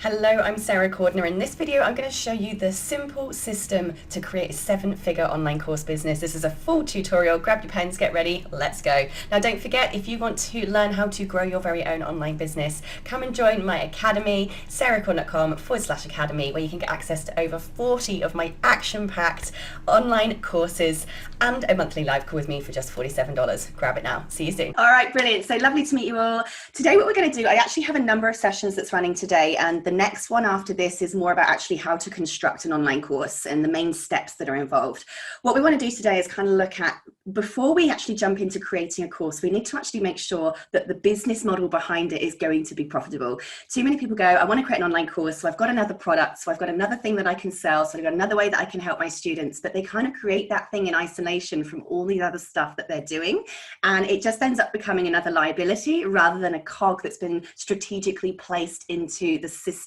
Hello, I'm Sarah Cordiner. In this video, I'm going to show you the simple system to create a 7-figure online course business. This is a full tutorial. Grab your pens, get ready, let's go. Now, don't forget, if you want to learn how to grow your very own online business, come and join my academy, sarahcordiner.com/academy, where you can get access to over 40 of my action-packed online courses and a monthly live call with me for just $47. Grab it now. See you soon. All right, brilliant. So lovely to meet you all. Today, what we're going to do, I actually have a number of sessions that's running today, and the next one after this is more about actually how to construct an online course and the main steps that are involved. What we want to do today is kind of look at, before we actually jump into creating a course, we need to actually make sure that the business model behind it is going to be profitable. Too many people go, I want to create an online course, so I've got another product, so I've got another thing that I can sell, so I've got another way that I can help my students, but they kind of create that thing in isolation from all the other stuff that they're doing, and it just ends up becoming another liability rather than a cog that's been strategically placed into the system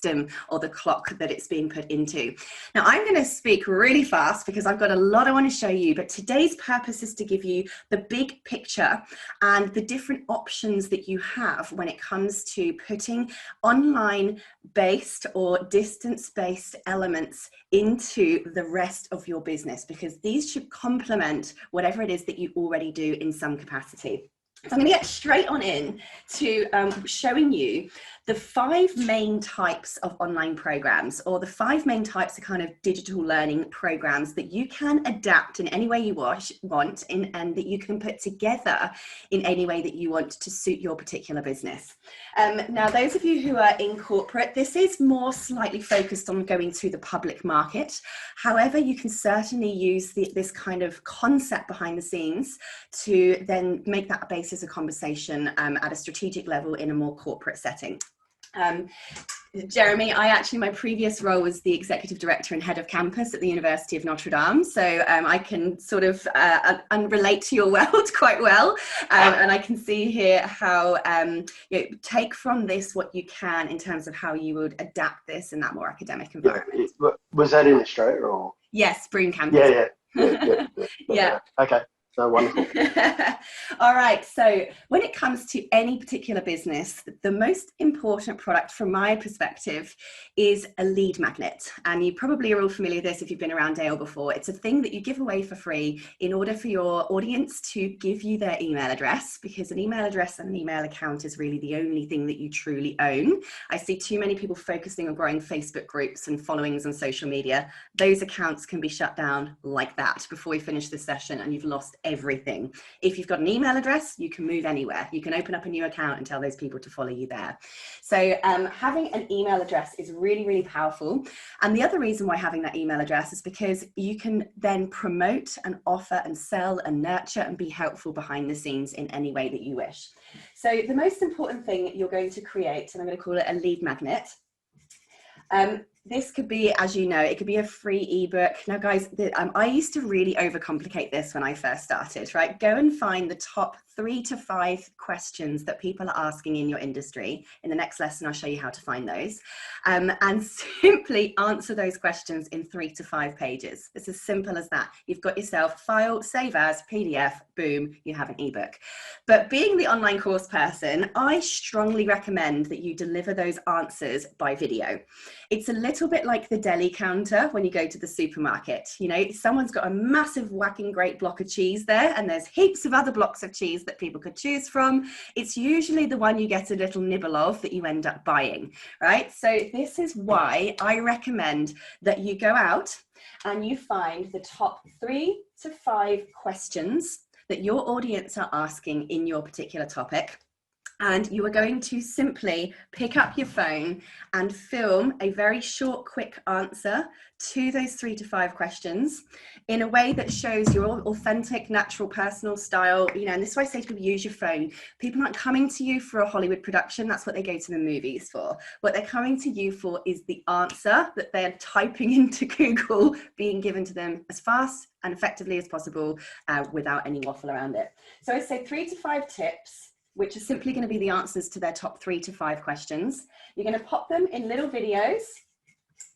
or the clock that it's being put into. Now, I'm going to speak really fast because I've got a lot I want to show you, but today's purpose is to give you the big picture and the different options that you have when it comes to putting online based or distance based elements into the rest of your business, because these should complement whatever it is that you already do in some capacity. So I'm going to get straight on in to showing you the 5 main types of online programs, or the 5 main types of kind of digital learning programs that you can adapt in any way you want and that you can put together in any way that you want to suit your particular business. Now, those of you who are in corporate, this is more slightly focused on going to the public market. However, you can certainly use this kind of concept behind the scenes to then make that a basis of conversation at a strategic level in a more corporate setting. Jeremy, my previous role was the executive director and head of campus at the University of Notre Dame, so I can sort of relate to your world quite well, and I can see here how take from this what you can in terms of how you would adapt this in that more academic environment. Was that in Australia or? Yes, Broome campus. Yeah. Okay. So wonderful. All right. So when it comes to any particular business, the most important product from my perspective is a lead magnet. And you probably are all familiar with this if you've been around Dale before. It's a thing that you give away for free in order for your audience to give you their email address, because an email address and an email account is really the only thing that you truly own. I see too many people focusing on growing Facebook groups and followings on social media. Those accounts can be shut down like that before we finish this session, and you've lost everything. If you've got an email address, you can move anywhere. You can open up a new account and tell those people to follow you there. So having an email address is really, really powerful. And the other reason why having that email address is because you can then promote and offer and sell and nurture and be helpful behind the scenes in any way that you wish. So the most important thing you're going to create, and I'm going to call it a lead magnet. This could be, as you know, it could be a free ebook. Now, guys, I used to really overcomplicate this when I first started, right? Go and find the top 3 to 5 questions that people are asking in your industry. In the next lesson, I'll show you how to find those. And simply answer those questions in 3 to 5 pages. It's as simple as that. You've got yourself file, save as, PDF, boom, you have an ebook. But being the online course person, I strongly recommend that you deliver those answers by video. It's a little bit like the deli counter when you go to the supermarket. You know, someone's got a massive whacking great block of cheese there, and there's heaps of other blocks of cheese that people could choose from. It's usually the one you get a little nibble of that you end up buying, right? So this is why I recommend that you go out and you find the top 3 to 5 questions that your audience are asking in your particular topic. And you are going to simply pick up your phone and film a very short, quick answer to those 3 to 5 questions in a way that shows your authentic, natural, personal style. You know, and this is why I say to people, use your phone. People aren't coming to you for a Hollywood production. That's what they go to the movies for. What they're coming to you for is the answer that they're typing into Google being given to them as fast and effectively as possible without any waffle around it. So I say 3 to 5 tips, which are simply going to be the answers to their top 3 to 5 questions. You're going to pop them in little videos.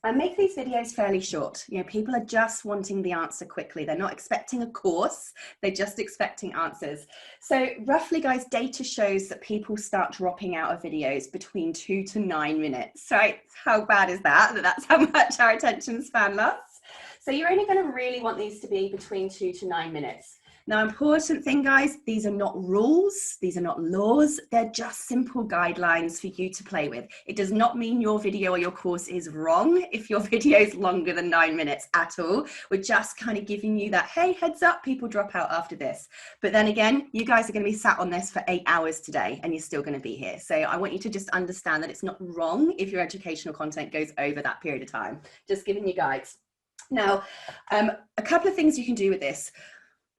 And make these videos fairly short. You know, people are just wanting the answer quickly. They're not expecting a course, they're just expecting answers. So roughly, guys, data shows that people start dropping out of videos between 2 to 9 minutes. Right? How bad is that? That's how much our attention span lasts. So you're only going to really want these to be between 2 to 9 minutes. Now, important thing, guys, these are not rules, these are not laws, they're just simple guidelines for you to play with. It does not mean your video or your course is wrong if your video is longer than 9 minutes at all. We're just kind of giving you that, hey, heads up, people drop out after this. But then again, you guys are going to be sat on this for 8 hours today and you're still going to be here. So I want you to just understand that it's not wrong if your educational content goes over that period of time. Just giving you guides. Now, a couple of things you can do with this.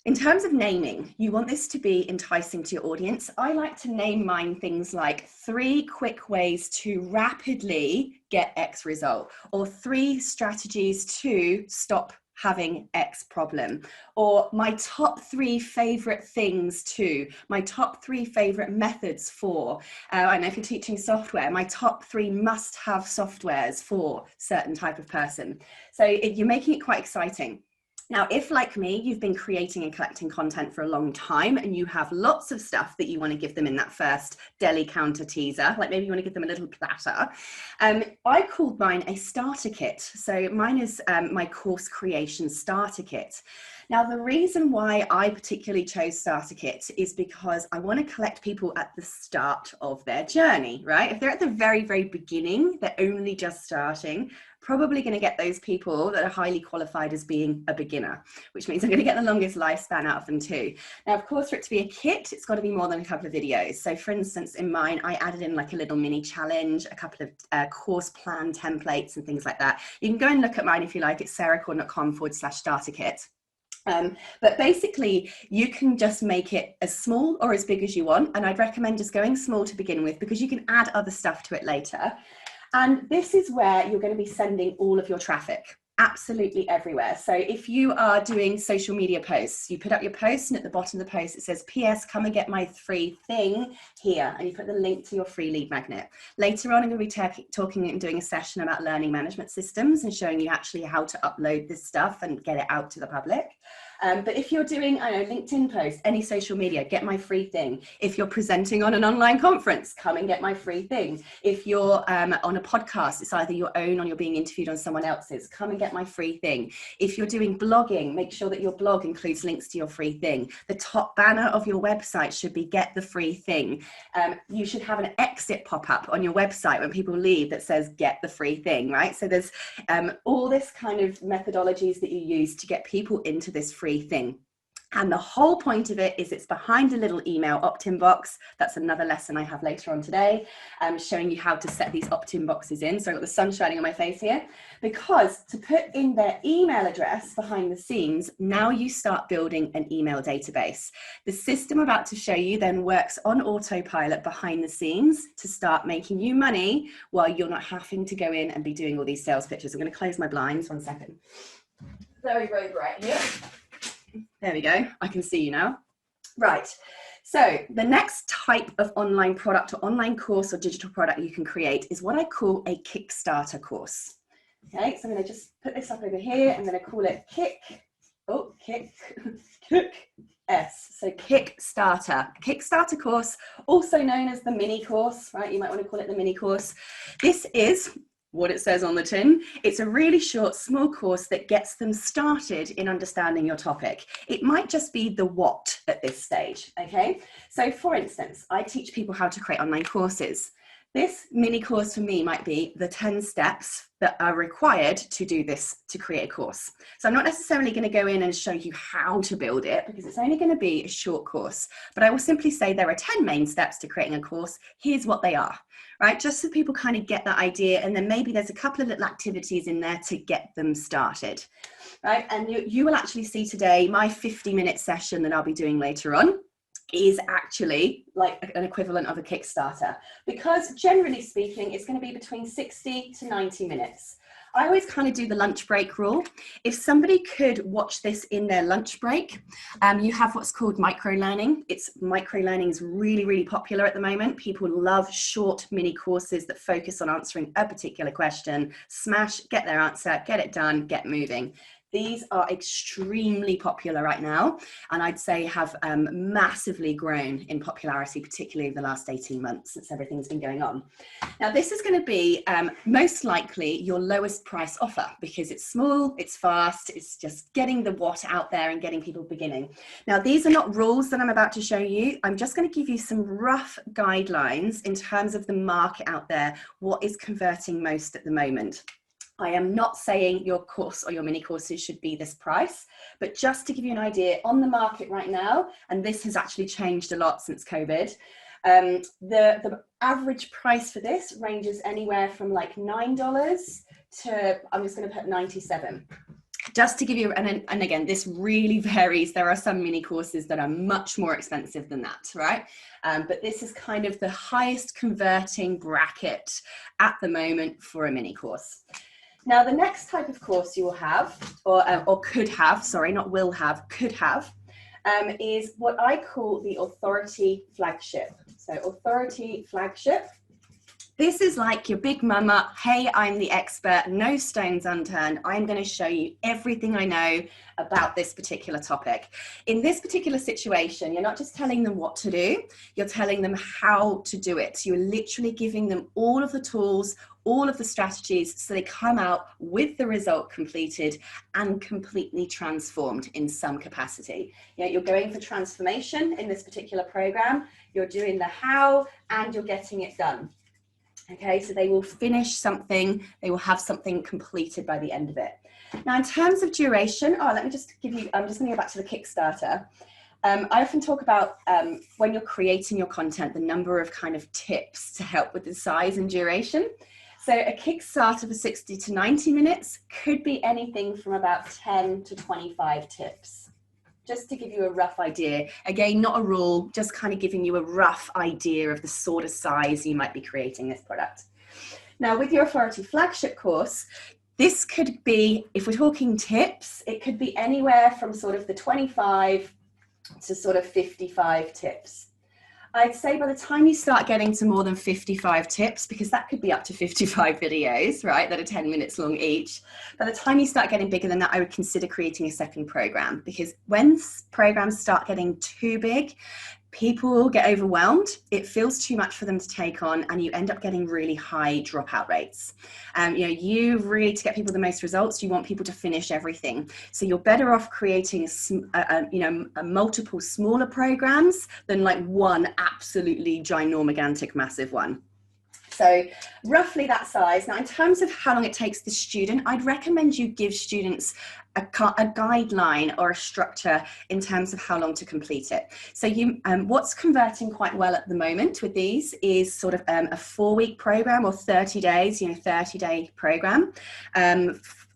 In terms of naming, you want this to be enticing to your audience. I like to name mine things like 3 quick ways to rapidly get X result, or 3 strategies to stop having X problem, or my top 3 favorite things to, my top 3 favorite methods for, I know if you're teaching software, my top 3 must-have softwares for certain type of person. So you're making it quite exciting. Now, if like me, you've been creating and collecting content for a long time and you have lots of stuff that you want to give them in that first deli counter teaser, like maybe you want to give them a little platter, I called mine a starter kit. So mine is my course creation starter kit. Now, the reason why I particularly chose starter kit is because I want to collect people at the start of their journey, right? If they're at the very, very beginning, they're only just starting, probably going to get those people that are highly qualified as being a beginner, which means I'm going to get the longest lifespan out of them too. Now, of course, for it to be a kit, it's got to be more than a couple of videos. So for instance, in mine, I added in like a little mini challenge, a couple of course plan templates and things like that. You can go and look at mine if you like. It's sarahcordiner.com/starter kit. But basically you can just make it as small or as big as you want. And I'd recommend just going small to begin with because you can add other stuff to it later. And this is where you're going to be sending all of your traffic, absolutely everywhere. So if you are doing social media posts, you put up your post and at the bottom of the post, it says, PS, come and get my free thing here. And you put the link to your free lead magnet. Later on, I'm going to be talking and doing a session about learning management systems and showing you actually how to upload this stuff and get it out to the public. But if you're doing, I don't know, LinkedIn posts, any social media, get my free thing. If you're presenting on an online conference, come and get my free thing. If you're on a podcast, it's either your own or you're being interviewed on someone else's, come and get my free thing. If you're doing blogging, make sure that your blog includes links to your free thing. The top banner of your website should be get the free thing. You should have an exit pop-up on your website when people leave that says get the free thing, right? So there's all this kind of methodologies that you use to get people into this free thing. And the whole point of it is it's behind a little email opt-in box. That's another lesson I have later on today, showing you how to set these opt-in boxes in. So I've got the sun shining on my face here, because to put in their email address behind the scenes, now you start building an email database. The system I'm about to show you then works on autopilot behind the scenes to start making you money while you're not having to go in and be doing all these sales pitches. I'm going to close my blinds 1 second. Very, very bright here. There we go. I can see you now. Right. So the next type of online product or online course or digital product you can create is what I call a Kickstarter course. Okay, so I'm going to just put this up over here. I'm going to call it Kick-S. So Kickstarter. A Kickstarter course, also known as the mini course, right? You might want to call it the mini course. This is what it says on the tin. It's a really short, small course that gets them started in understanding your topic. It might just be the what at this stage, okay? So for instance, I teach people how to create online courses. This mini course for me might be the 10 steps that are required to do this, to create a course. So I'm not necessarily going to go in and show you how to build it because it's only going to be a short course, but I will simply say there are 10 main steps to creating a course. Here's what they are, right? Just so people kind of get that idea. And then maybe there's a couple of little activities in there to get them started, right? And you will actually see today my 50-minute session that I'll be doing later on is actually like an equivalent of a Kickstarter, because generally speaking, it's going to be between 60 to 90 minutes. I always kind of do the lunch break rule. If somebody could watch this in their lunch break, you have what's called micro-learning. Micro-learning is really, really popular at the moment. People love short mini courses that focus on answering a particular question, smash, get their answer, get it done, get moving. These are extremely popular right now, and I'd say have massively grown in popularity, particularly over the last 18 months since everything's been going on. Now, this is going to be most likely your lowest price offer because it's small, it's fast, it's just getting the what out there and getting people beginning. Now, these are not rules that I'm about to show you. I'm just going to give you some rough guidelines in terms of the market out there, what is converting most at the moment. I am not saying your course or your mini courses should be this price, but just to give you an idea on the market right now, and this has actually changed a lot since COVID, the average price for this ranges anywhere from like $9 to, I'm just going to put 97. Just to give you, and again, this really varies. There are some mini courses that are much more expensive than that, right? But this is kind of the highest converting bracket at the moment for a mini course. Now, the next type of course you will have, or could have, sorry, not will have, could have, is what I call the authority flagship. So authority flagship. This is like your big mama, hey, I'm the expert, no stones unturned. I'm going to show you everything I know about this particular topic. In this particular situation, you're not just telling them what to do, you're telling them how to do it. You're literally giving them all of the tools, all of the strategies, so they come out with the result completed and completely transformed in some capacity. You know, you're going for transformation in this particular program, you're doing the how, and you're getting it done. Okay, so they will finish something, they will have something completed by the end of it. Now, in terms of duration, let me just give you, I'm just going to go back to the Kickstarter. I often talk about when you're creating your content, the number of kind of tips to help with the size and duration. So a Kickstarter for 60 to 90 minutes could be anything from about 10 to 25 tips. Just to give you a rough idea. Again, not a rule, just kind of giving you a rough idea of the sort of size you might be creating this product. Now, with your authority flagship course, this could be, if we're talking tips, it could be anywhere from sort of the 25 to sort of 55 tips. I'd say by the time you start getting to more than 55 tips, because that could be up to 55 videos, right, that are 10 minutes long each. By the time you start getting bigger than that, I would consider creating a second program, because when programs start getting too big, people get overwhelmed. It feels too much for them to take on, and you end up getting really high dropout rates. You really, to get people the most results, you want people to finish everything. So you're better off creating multiple smaller programs than like one absolutely ginormous, massive one. So roughly that size. Now, in terms of how long it takes the student, I'd recommend you give students a guideline or a structure in terms of how long to complete it. So what's converting quite well at the moment with these is sort of a 4-week program or 30 days, 30-day program,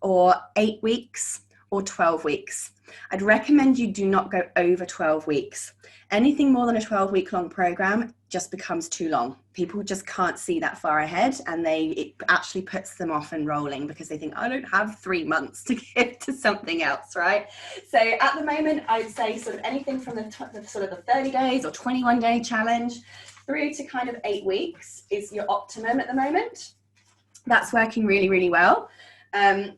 or 8 weeks or 12 weeks. I'd recommend you do not go over 12 weeks. Anything more than a 12-week long program just becomes too long. People just can't see that far ahead, and it actually puts them off enrolling because they think, I don't have 3 months to give to something else, right? So at the moment, I would say sort of anything from the sort of the 30 days or 21-day challenge through to kind of 8 weeks is your optimum at the moment. That's working really, really well. And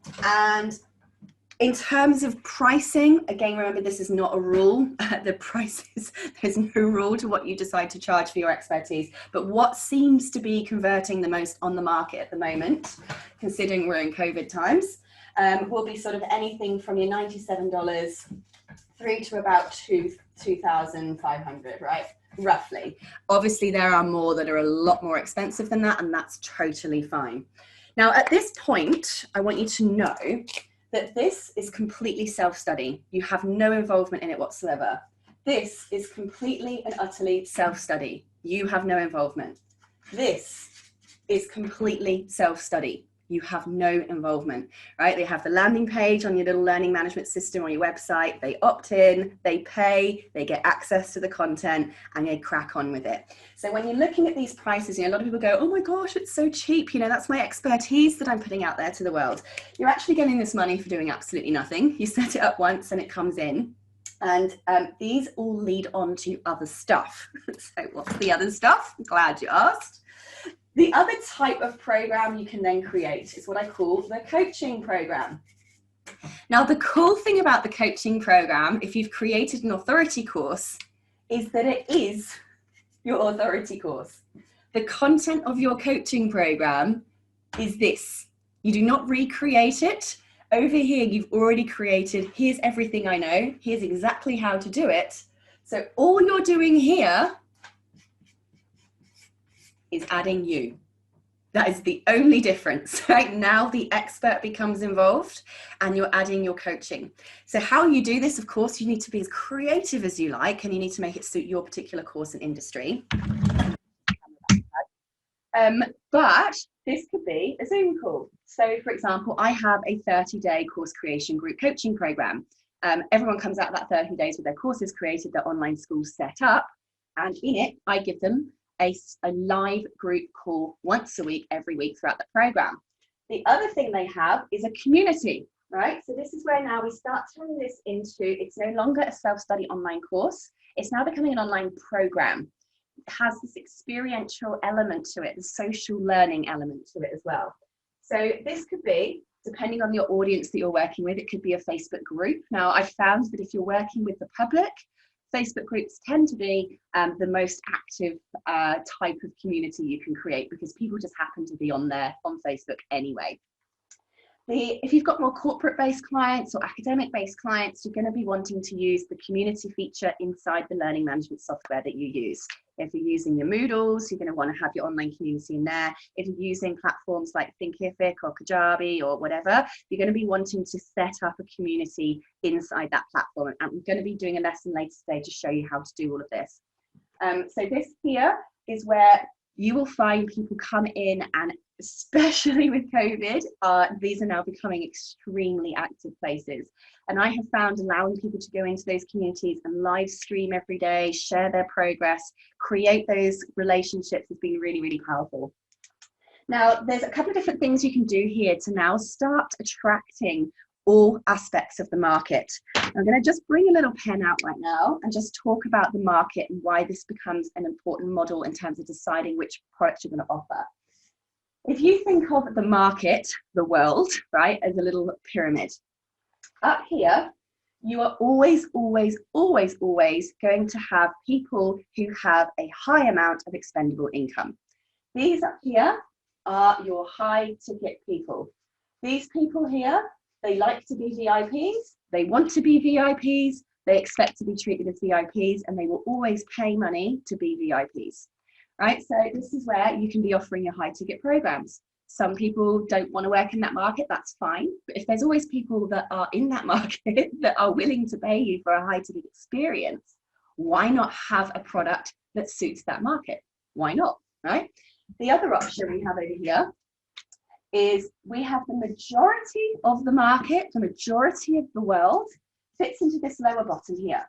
in terms of pricing, again, remember, this is not a rule. The prices, there's no rule to what you decide to charge for your expertise. But what seems to be converting the most on the market at the moment, considering we're in COVID times, will be sort of anything from your $97 through to about $2,500, right? Roughly. Obviously, there are more that are a lot more expensive than that, and that's totally fine. Now, at this point, I want you to know that this is completely self-study. You have no involvement in it whatsoever. This is completely and utterly self-study. You have no involvement. This is completely self-study. You have no involvement, right? They have the landing page on your little learning management system on your website. They opt in, they pay, they get access to the content, and they crack on with it. So when you're looking at these prices, a lot of people go, oh my gosh, it's so cheap. That's my expertise that I'm putting out there to the world. You're actually getting this money for doing absolutely nothing. You set it up once and it comes in. And these all lead on to other stuff. So what's the other stuff? I'm glad you asked. The other type of program you can then create is what I call the coaching program. Now, the cool thing about the coaching program, if you've created an authority course, is that it is your authority course. The content of your coaching program is this. You do not recreate it. Over here, you've already created, here's everything I know, here's exactly how to do it. So all you're doing here is adding you. That is the only difference. Right now, the expert becomes involved and you're adding your coaching. So how you do this, of course, you need to be as creative as you like, and you need to make it suit your particular course and industry. But this could be a Zoom call. So for example, I have a 30-day course creation group coaching program. Everyone comes out of that 30 days with their courses created, their online schools set up, and in it, I give them a live group call once a week, every week throughout the program. The other thing they have is a community, right? So this is where now we start turning this into, it's no longer a self-study online course. It's now becoming an online program. It has this experiential element to it, the social learning element to it as well. So this could be, depending on your audience that you're working with, it could be a Facebook group. Now, I've found that if you're working with the public, Facebook groups tend to be the most active type of community you can create, because people just happen to be on there on Facebook anyway. If you've got more corporate-based clients or academic-based clients, you're going to be wanting to use the community feature inside the learning management software that you use. If you're using your Moodles, you're going to want to have your online community in there. If you're using platforms like Thinkific or Kajabi or whatever, you're going to be wanting to set up a community inside that platform. And I'm going to be doing a lesson later today to show you how to do all of this. So this here is where you will find people come in, and especially with COVID, these are now becoming extremely active places. And I have found allowing people to go into those communities and live stream every day, share their progress, create those relationships has been really, really powerful. Now, there's a couple of different things you can do here to now start attracting all aspects of the market. I'm going to just bring a little pen out right now and just talk about the market and why this becomes an important model in terms of deciding which product you're going to offer. If you think of the market, the world, right, as a little pyramid, up here, you are always, always, always, always going to have people who have a high amount of expendable income. These up here are your high ticket people. These people here, they like to be VIPs, they want to be VIPs, they expect to be treated as VIPs, and they will always pay money to be VIPs. Right, so this is where you can be offering your high ticket programs. Some people don't want to work in that market, that's fine. But if there's always people that are in that market that are willing to pay you for a high ticket experience, why not have a product that suits that market? Why not, right? The other option we have over here is we have the majority of the market, the majority of the world fits into this lower bottom here.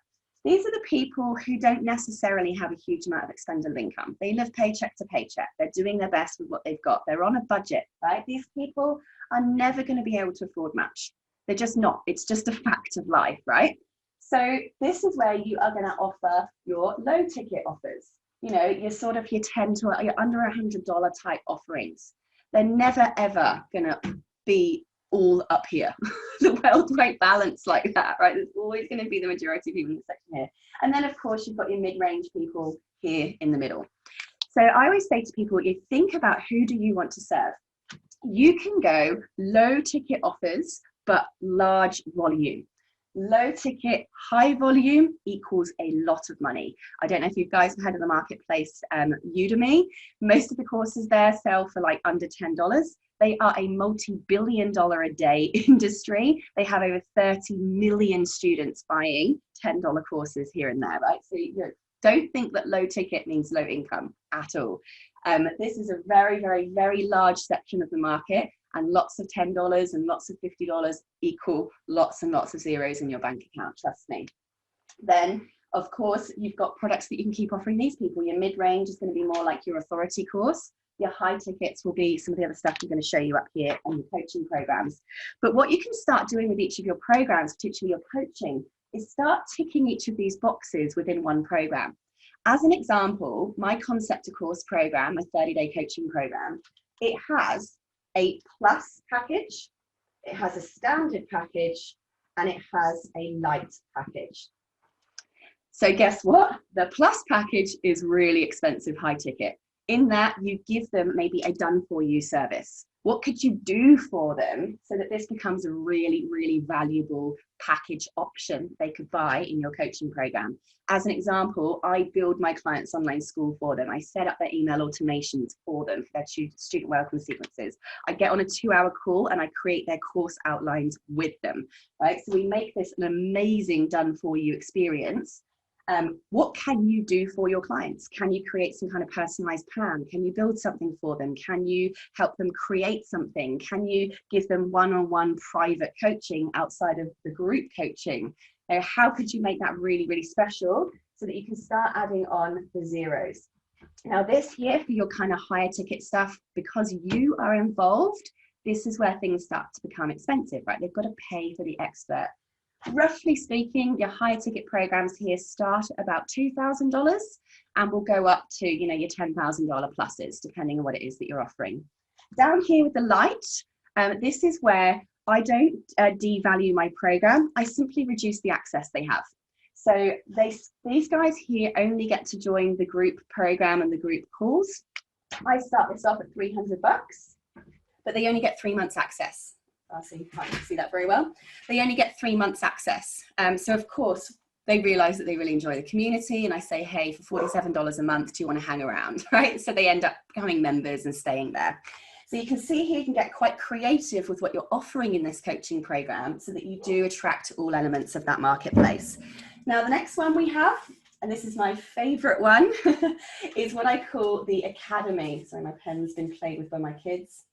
These are the people who don't necessarily have a huge amount of expendable income. They live paycheck to paycheck. They're doing their best with what they've got. They're on a budget, right? These people are never going to be able to afford much. They're just not. It's just a fact of life, right? So this is where you are going to offer your low ticket offers. You know, you're sort of your 10 to your under $100 type offerings. They're never, ever going to be all up here. The world won't balance like that, right? There's always going to be the majority of people in the section here. And then, of course, you've got your mid-range people here in the middle. So I always say to people, you think about who do you want to serve? You can go low ticket offers, but large volume. Low ticket, high volume equals a lot of money. I don't know if you guys have heard of the marketplace Udemy. Most of the courses there sell for like under $10. They are a multi-billion-dollar a day industry. They have over 30 million students buying $10 courses here and there, right? So you know, don't think that low ticket means low income at all. This is a very, very, very large section of the market, and lots of $10 and lots of $50 equal lots and lots of zeros in your bank account, trust me. Then, of course, you've got products that you can keep offering these people. Your mid-range is going to be more like your authority course. Your high tickets will be some of the other stuff I'm going to show you up here on the coaching programs. But what you can start doing with each of your programs, particularly your coaching, is start ticking each of these boxes within one program. As an example, my Kickstarter Course program, a 30-day coaching program, it has a plus package, it has a standard package, and it has a light package. So guess what? The plus package is really expensive, high ticket. In that, you give them maybe a done for you service. What could you do for them so that this becomes a really, really valuable package option they could buy in your coaching program? As an example, I build my clients' online school for them. I set up their email automations for them for their student welcome sequences. I get on a 2-hour call and I create their course outlines with them, right? So we make this an amazing done for you experience. What can you do for your clients? Can you create some kind of personalized plan? Can you build something for them? Can you help them create something? Can you give them one-on-one private coaching outside of the group coaching? How could you make that really, really special so that you can start adding on the zeros? Now this here for your kind of higher ticket stuff, because you are involved, this is where things start to become expensive, right? They've got to pay for the expert. Roughly speaking, your higher ticket programs here start at about $2,000 and will go up to, you know, your $10,000 pluses, depending on what it is that you're offering. Down here with the light, this is where I don't devalue my program. I simply reduce the access they have. So these guys here only get to join the group program and the group calls. I start this off at $300, but they only get 3 months access. So you can't see that very well. They only get 3 months access. So of course, they realize that they really enjoy the community. And I say, hey, for $47 a month, do you want to hang around, right? So they end up becoming members and staying there. So you can see here, you can get quite creative with what you're offering in this coaching program so that you do attract all elements of that marketplace. Now, the next one we have, and this is my favorite one, is what I call the Academy. Sorry, my pen's been played with by my kids.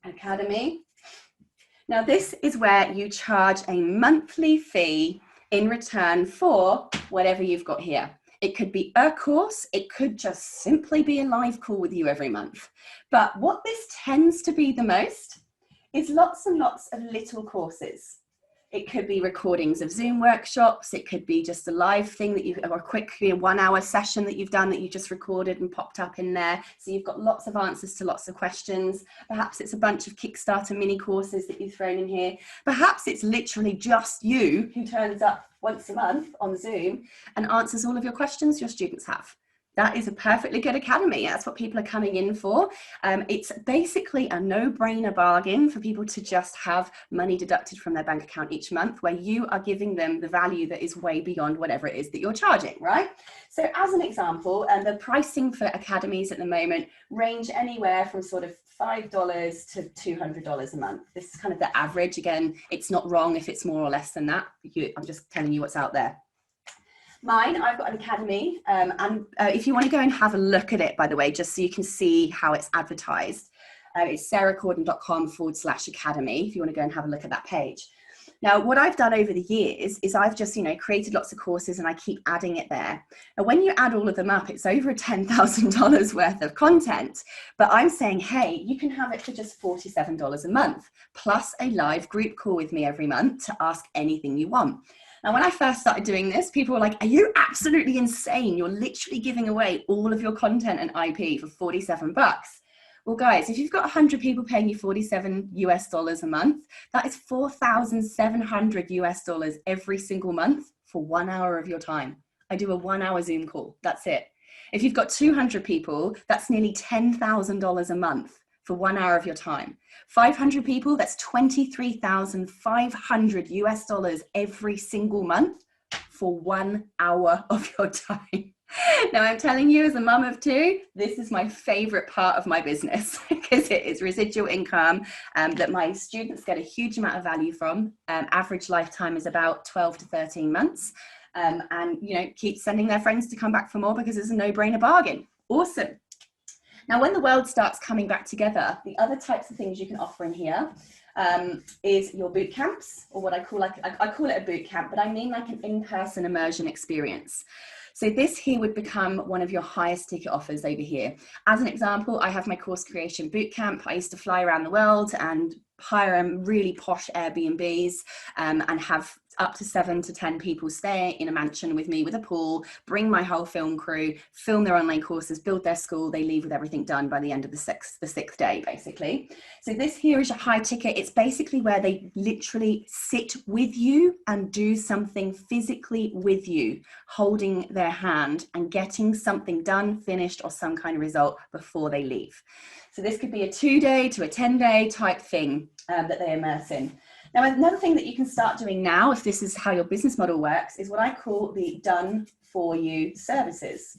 Academy. Now, this is where you charge a monthly fee in return for whatever you've got here. It could be a course. It could just simply be a live call with you every month. But what this tends to be the most is lots and lots of little courses. It could be recordings of Zoom workshops. It could be just a live thing that you, or a quick 1-hour session that you've done that you just recorded and popped up in there. So you've got lots of answers to lots of questions. Perhaps it's a bunch of Kickstarter mini courses that you've thrown in here. Perhaps it's literally just you who turns up once a month on Zoom and answers all of your questions your students have. That is a perfectly good academy. That's what people are coming in for. It's basically a no-brainer bargain for people to just have money deducted from their bank account each month, where you are giving them the value that is way beyond whatever it is that you're charging, right? So as an example, the pricing for academies at the moment range anywhere from sort of $5 to $200 a month. This is kind of the average. Again, it's not wrong if it's more or less than that. I'm just telling you what's out there. Mine, I've got an academy, and if you want to go and have a look at it, by the way, just so you can see how it's advertised, it's sarahcordiner.com/academy if you want to go and have a look at that page. Now, what I've done over the years is I've just, created lots of courses and I keep adding it there. And when you add all of them up, it's over $10,000 worth of content. But I'm saying, hey, you can have it for just $47 a month, plus a live group call with me every month to ask anything you want. Now, when I first started doing this, people were like, are you absolutely insane? You're literally giving away all of your content and IP for $47. Well, guys, if you've got 100 people paying you $47 a month, that is $4,700 every single month for 1 hour of your time. I do a 1-hour Zoom call. That's it. If you've got 200 people, that's nearly $10,000 a month for 1 hour of your time. 500 people, that's $23,500 every single month for 1 hour of your time. Now, I'm telling you, as a mum of 2, this is my favorite part of my business because it is residual income that my students get a huge amount of value from. Average lifetime is about 12 to 13 months. And keep sending their friends to come back for more because it's a no-brainer bargain. Awesome. Now, when the world starts coming back together, the other types of things you can offer in here is your boot camps, or what I call I call it a boot camp, but I mean like an in-person immersion experience. So this here would become one of your highest ticket offers over here. As an example, I have my course creation bootcamp. I used to fly around the world and hire really posh Airbnbs and have up to 7 to 10 people stay in a mansion with me with a pool, bring my whole film crew, film their online courses, build their school. They leave with everything done by the end of the sixth day, basically. So this here is your high ticket. It's basically where they literally sit with you and do something physically with you, holding their hand and getting something done, finished, or some kind of result before they leave. So this could be a 2-day to a 10-day type thing that they immerse in. Now, another thing that you can start doing now, if this is how your business model works, is what I call the done for you services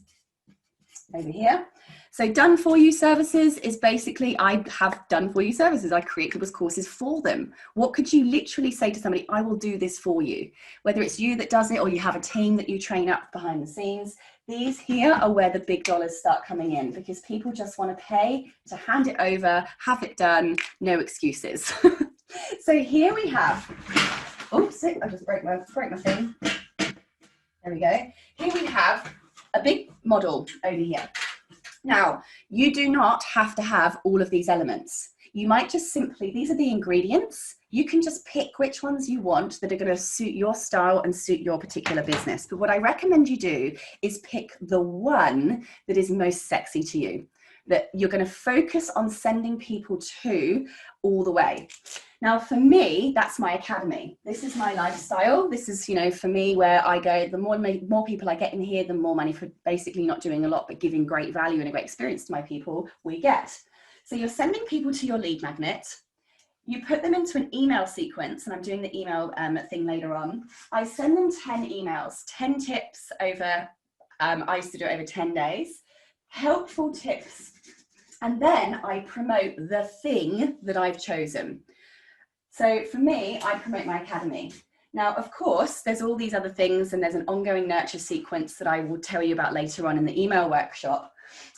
over here. So done for you services is basically, I have done for you services. I create people's courses for them. What could you literally say to somebody? I will do this for you. Whether it's you that does it or you have a team that you train up behind the scenes. These here are where the big dollars start coming in, because people just want to pay to hand it over, have it done, no excuses. So here we have, oops, I just broke my thing. There we go. Here we have a big model over here. Now, you do not have to have all of these elements. You might just simply, these are the ingredients. You can just pick which ones you want that are going to suit your style and suit your particular business. But what I recommend you do is pick the one that is most sexy to you, that you're going to focus on sending people to all the way. Now, for me, that's my academy. This is my lifestyle. This is, for me, where I go, the more people I get in here, the more money for basically not doing a lot, but giving great value and a great experience to my people we get. So you're sending people to your lead magnet. You put them into an email sequence, and I'm doing the email thing later on. I send them 10 emails, 10 tips over, I used to do it over 10 days, helpful tips. And then I promote the thing that I've chosen. So for me, I promote my academy. Now, of course, there's all these other things, and there's an ongoing nurture sequence that I will tell you about later on in the email workshop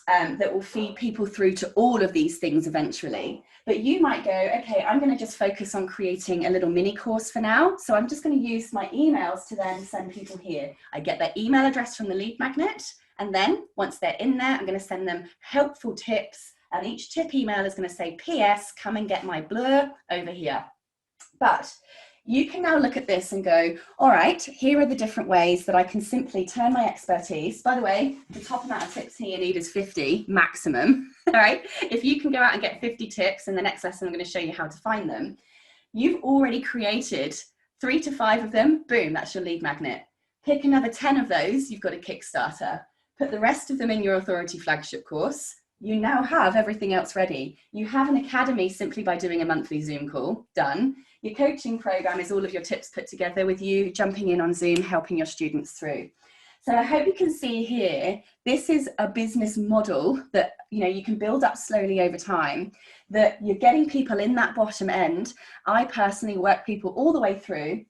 that will feed people through to all of these things eventually. But you might go, okay, I'm going to just focus on creating a little mini course for now. So I'm just going to use my emails to then send people here. I get their email address from the lead magnet. And then once they're in there, I'm going to send them helpful tips. And each tip email is going to say, PS, come and get my blur over here. But you can now look at this and go, all right, here are the different ways that I can simply turn my expertise. By the way, the top amount of tips here you need is 50 maximum. All right. If you can go out and get 50 tips, in the next lesson, I'm going to show you how to find them. You've already created 3 to 5 of them. Boom, that's your lead magnet. Pick another 10 of those. You've got a Kickstarter. Put the rest of them in your authority flagship course. You now have everything else ready. You have an academy simply by doing a monthly Zoom call. Done. Your coaching program is all of your tips put together with you jumping in on Zoom, helping your students through. So I hope you can see here, this is a business model that you can build up slowly over time, that you're getting people in that bottom end. I personally work people all the way through.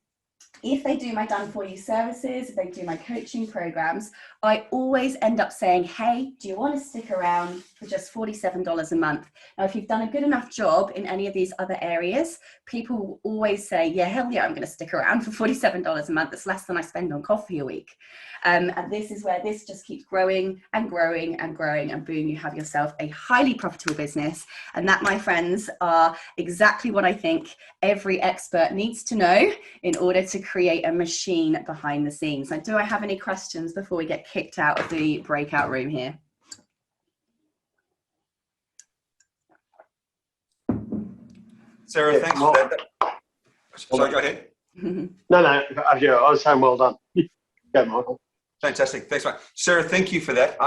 If they do my done for you services, if they do my coaching programs, I always end up saying, hey, do you want to stick around for just $47 a month? Now, if you've done a good enough job in any of these other areas, people will always say, yeah, hell yeah, I'm going to stick around for $47 a month. That's less than I spend on coffee a week. And this is where this just keeps growing and growing and growing, and boom, you have yourself a highly profitable business. And that, my friends, are exactly what I think every expert needs to know in order to create a machine behind the scenes. Now, do I have any questions before we get kicked out of the breakout room here? Sarah, thanks for that. Sorry, go ahead. No, I was saying well done. Go, Michael. Fantastic. Thanks, mate. Sarah, thank you for that.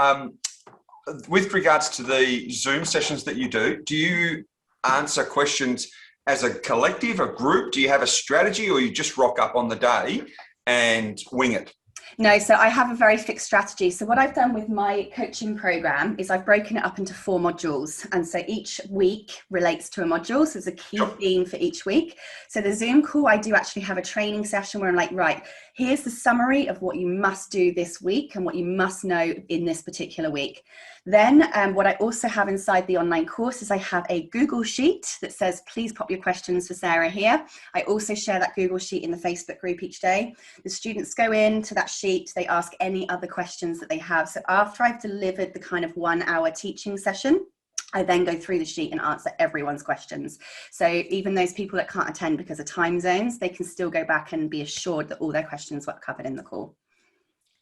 With regards to the Zoom sessions that you do you answer questions as a collective, a group? Do you have a strategy, or you just rock up on the day and wing it? No, so I have a very fixed strategy. So what I've done with my coaching program is I've broken it up into 4 modules. And so each week relates to a module. So there's a key theme for each week. So the Zoom call, I do actually have a training session where I'm like, right, here's the summary of what you must do this week and what you must know in this particular week. Then what I also have inside the online course is I have a Google Sheet that says, please pop your questions for Sarah here. I also share that Google Sheet in the Facebook group each day. The students go into that sheet, they ask any other questions that they have. So after I've delivered the kind of 1 hour teaching session, I then go through the sheet and answer everyone's questions. So even those people that can't attend because of time zones, they can still go back and be assured that all their questions were covered in the call.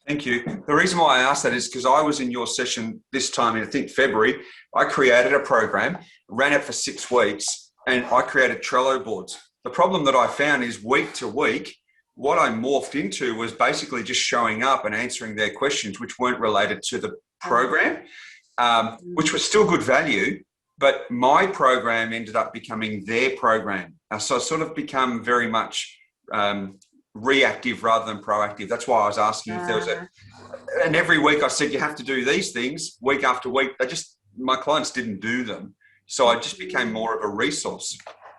Thank you. The reason why I asked that is because I was in your session this time in, I think, February. I created a program, ran it for 6 weeks, and I created Trello boards. The problem that I found is week to week, what I morphed into was basically just showing up and answering their questions, which weren't related to the program, which was still good value, but my program ended up becoming their program. So I sort of become very much reactive rather than proactive. That's why I was asking if there was and every week I said, you have to do these things week after week. My clients didn't do them. So I just became more of a resource.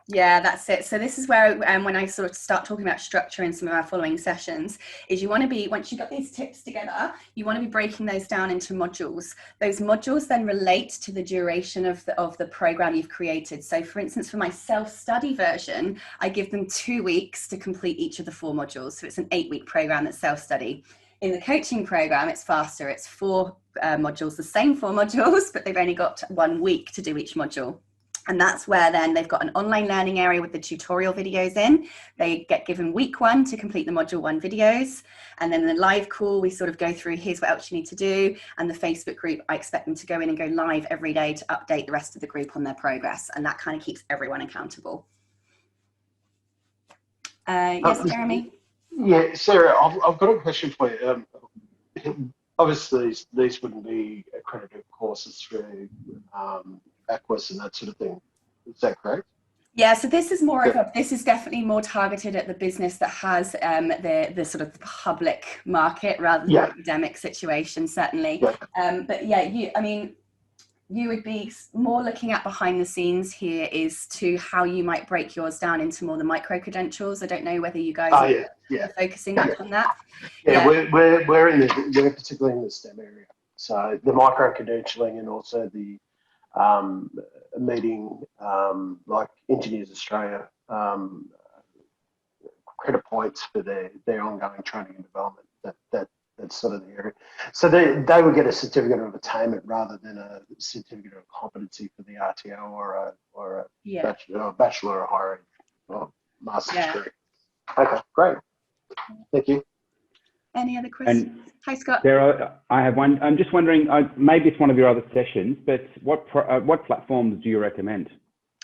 Yeah, that's it. So this is where when I sort of start talking about structure in some of our following sessions, is you want to be, once you've got these tips together, you want to be breaking those down into modules. Those modules then relate to the duration of the program you've created. So for instance, for my self-study version, I give them 2 weeks to complete each of the 4 modules. So it's an 8-week program that's self-study. In the coaching program, it's faster. It's 4 modules, the same 4 modules, but they've only got 1 week to do each module. And that's where then they've got an online learning area with the tutorial videos in. They get given week 1 to complete the module 1 videos. And then the live call, we sort of go through, here's what else you need to do. And the Facebook group, I expect them to go in and go live every day to update the rest of the group on their progress. And that kind of keeps everyone accountable. Yes, Jeremy? Yeah, Sarah, I've got a question for you. Obviously, these wouldn't be accredited courses through Aquis and that sort of thing. Is that correct? Yeah, so this is more of this is definitely more targeted at the business that has the sort of public market rather than the academic situation, certainly. But yeah, you would be more looking at behind the scenes here is to how you might break yours down into more the micro credentials. I don't know whether you guys are focusing much on that. We're particularly in the STEM area. So the micro credentialing and also the meeting like Engineers Australia credit points for their ongoing training and development. That's sort of the area. So they would get a certificate of attainment rather than a certificate of competency for the RTO or a bachelor or higher or master's degree. Okay, great. Thank you. Any other questions? Hi, Scott. I have one. I'm just wondering, maybe it's one of your other sessions, but what platforms do you recommend?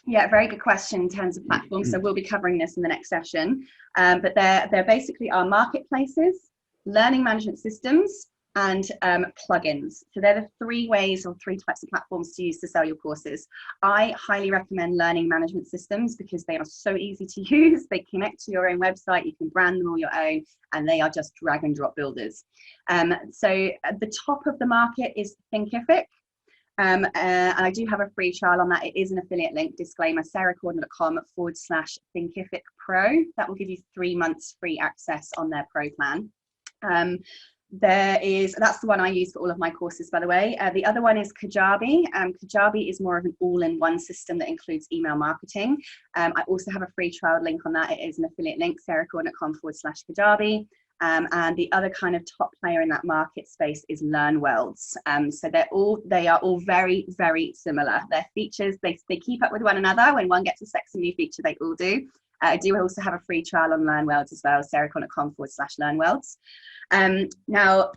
Yeah, very good question in terms of platforms. So we'll be covering this in the next session. But they're basically our marketplaces, learning management systems, and plugins. So they're the 3 ways or 3 types of platforms to use to sell your courses. I highly recommend learning management systems because they are so easy to use. They connect to your own website, you can brand them all your own, and they are just drag and drop builders. So at the top of the market is Thinkific. And I do have a free trial on that. It is an affiliate link, disclaimer, sarahcordiner.com/Thinkific Pro. That will give you 3 months free access on their pro plan. That's the one I use for all of my courses, by the way. The other one is Kajabi. Kajabi is more of an all-in-one system that includes email marketing. I also have a free trial link on that. It is an affiliate link, sarahcordiner.com/Kajabi. And the other kind of top player in that market space is LearnWorlds. So they are all very, very similar. Their features, they keep up with one another. When one gets a sexy new feature, they all do. I do also have a free trial on LearnWorlds as well, sarahcordiner.com/LearnWorlds. Now,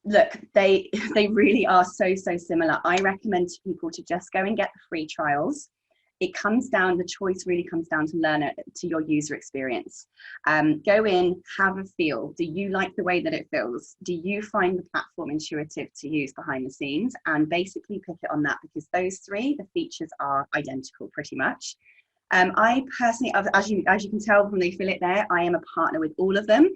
look, they really are so similar. I recommend to people to just go and get the free trials. The choice really comes down to your user experience. Go in, have a feel. Do you like the way that it feels? Do you find the platform intuitive to use behind the scenes? And basically pick it on that, because those 3, the features are identical pretty much. I personally, as you can tell from the affiliate there, I am a partner with all of them.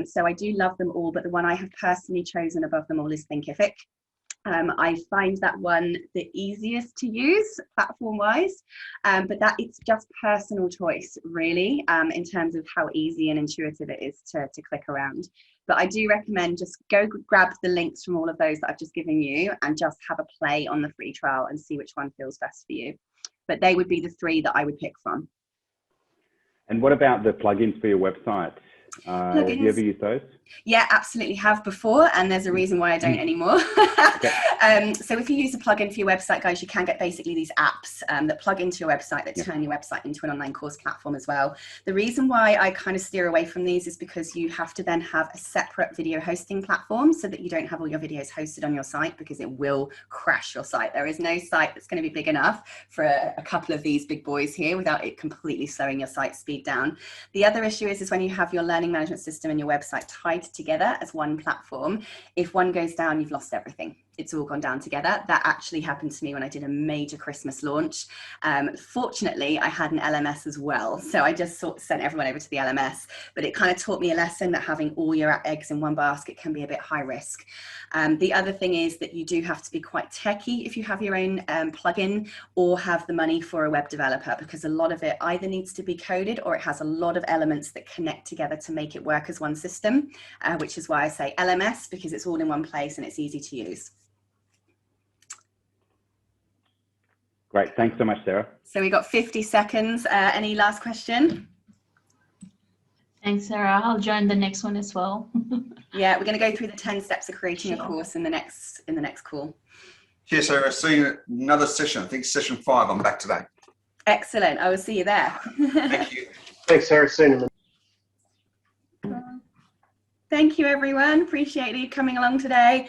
So I do love them all, but the one I have personally chosen above them all is Thinkific. I find that one the easiest to use platform-wise, but that it's just personal choice, really, in terms of how easy and intuitive it is to click around. But I do recommend just go grab the links from all of those that I've just given you and just have a play on the free trial and see which one feels best for you. But they would be the 3 that I would pick from. And what about the plugins for your website? Have you ever used those? Yeah, absolutely have before, and there's a reason why I don't anymore. So if you use a plugin for your website, guys, you can get basically these apps that plug into your website that turn your website into an online course platform as well. The reason why I kind of steer away from these is because you have to then have a separate video hosting platform so that you don't have all your videos hosted on your site, because it will crash your site. There is no site that's going to be big enough for a couple of these big boys here without it completely slowing your site speed down. The other issue is when you have your learning management system and your website tied together as one platform, if one goes down, you've lost everything. It's all gone down together. That actually happened to me when I did a major Christmas launch. Fortunately, I had an LMS as well, so I just sort of sent everyone over to the LMS, but it kind of taught me a lesson that having all your eggs in one basket can be a bit high risk. The other thing is that you do have to be quite techie if you have your own plugin or have the money for a web developer, because a lot of it either needs to be coded or it has a lot of elements that connect together to make it work as one system, which is why I say LMS, because it's all in one place and it's easy to use. Great, thanks so much, Sarah. So we got 50 seconds. Any last question? Thanks, Sarah. I'll join the next one as well. Yeah, we're going to go through the 10 steps of creating a course in the next call. Cheers, Sarah. See you in another session. I think session 5. I'm back today. Excellent. I will see you there. Thank you. Thanks, Sarah. See you in a minute. Thank you, everyone. Appreciate you coming along today.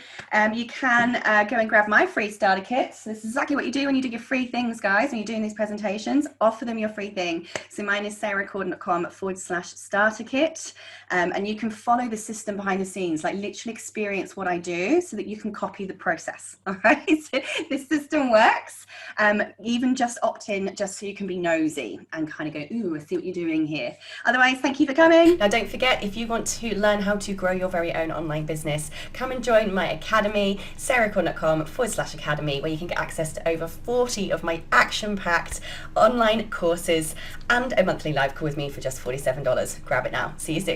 You can go and grab my free starter kit. So this is exactly what you do when you do your free things, guys. When you're doing these presentations, offer them your free thing. So mine is sarahcordiner.com/starter kit. And you can follow the system behind the scenes, like literally experience what I do so that you can copy the process. All right. So this system works. Even just opt in just so you can be nosy and kind of go, ooh, I see what you're doing here. Otherwise, thank you for coming. Now, don't forget, if you want to learn how to grow your very own online business, come and join my academy, sarahcordiner.com/academy, where you can get access to over 40 of my action-packed online courses and a monthly live call with me for just $47. Grab it now. See you soon.